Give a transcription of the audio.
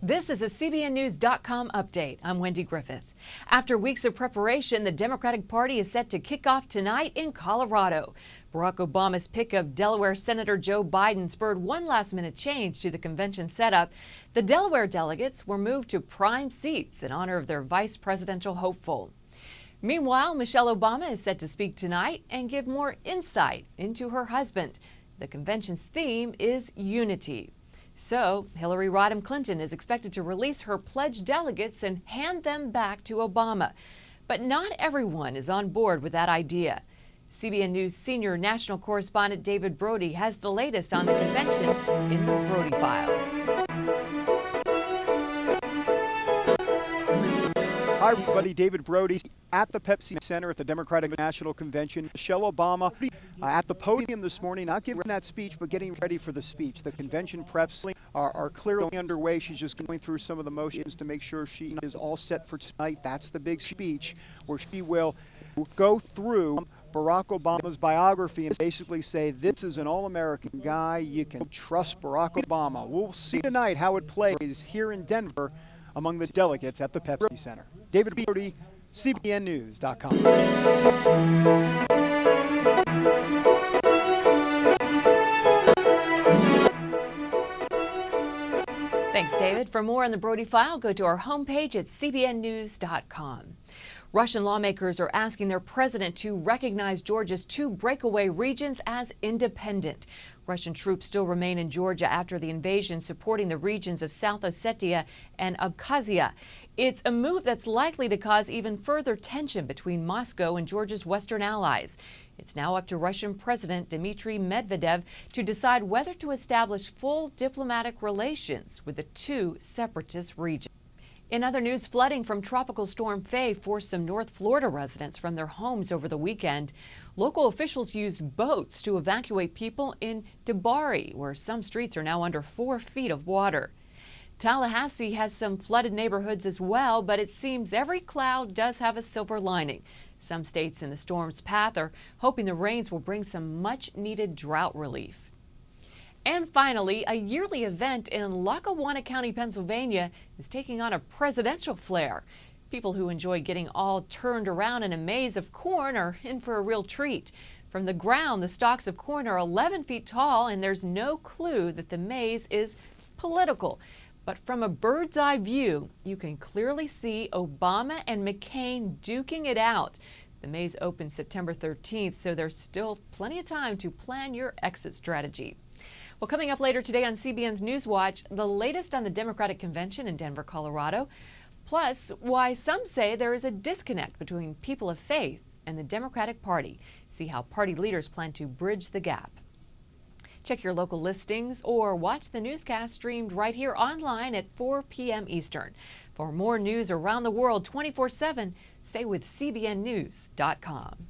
This is a CBNNews.com update. I'm Wendy Griffith. After weeks of preparation, the Democratic Party is set to kick off tonight in Colorado. Barack Obama's pick of Delaware Senator Joe Biden spurred one last-minute change to the convention setup. The Delaware delegates were moved to prime seats in honor of their vice presidential hopeful. Meanwhile, Michelle Obama is set to speak tonight and give more insight into her husband. The convention's theme is unity. So, Hillary Rodham Clinton is expected to release her pledged delegates and hand them back to Obama. But not everyone is on board with that idea. CBN News senior national correspondent David Brody has the latest on the convention in the Brody File. Hi everybody, David Brody at the Pepsi Center at the Democratic National Convention. Michelle Obama at the podium this morning, not giving that speech, but getting ready for the speech. The convention preps are clearly underway. She's just going through some of the motions to make sure she is all set for tonight. That's the big speech where she will go through Barack Obama's biography and basically say, this is an all-American guy. You can trust Barack Obama. We'll see tonight how it plays here in Denver among the delegates at the Pepsi Center. David Brody, CBNNews.com. Thanks, David. For more on the Brody File, go to our homepage at CBNNews.com. Russian lawmakers are asking their president to recognize Georgia's two breakaway regions as independent. Russian troops still remain in Georgia after the invasion, supporting the regions of South Ossetia and Abkhazia. It's a move that's likely to cause even further tension between Moscow and Georgia's Western allies. It's now up to Russian President Dmitry Medvedev to decide whether to establish full diplomatic relations with the two separatist regions. In other news, flooding from Tropical Storm Fay forced some North Florida residents from their homes over the weekend. Local officials used boats to evacuate people in DeBari, where some streets are now under 4 feet of water. Tallahassee has some flooded neighborhoods as well, but it seems every cloud does have a silver lining. Some states in the storm's path are hoping the rains will bring some much-needed drought relief. And finally, a yearly event in Lackawanna County, Pennsylvania is taking on a presidential flair. People who enjoy getting all turned around in a maze of corn are in for a real treat. From the ground, the stalks of corn are 11 feet tall, and there's no clue that the maze is political. But from a bird's eye view, you can clearly see Obama and McCain duking it out. The maze opens September 13th, so there's still plenty of time to plan your exit strategy. Well, coming up later today on CBN's NEWSWATCH, the latest on the Democratic Convention in Denver, Colorado, plus why some say there is a disconnect between people of faith and the Democratic Party. See how party leaders plan to bridge the gap. Check your local listings or watch the newscast streamed right here online at 4 p.m. Eastern. For more news around the world 24/7, stay with CBNNews.com.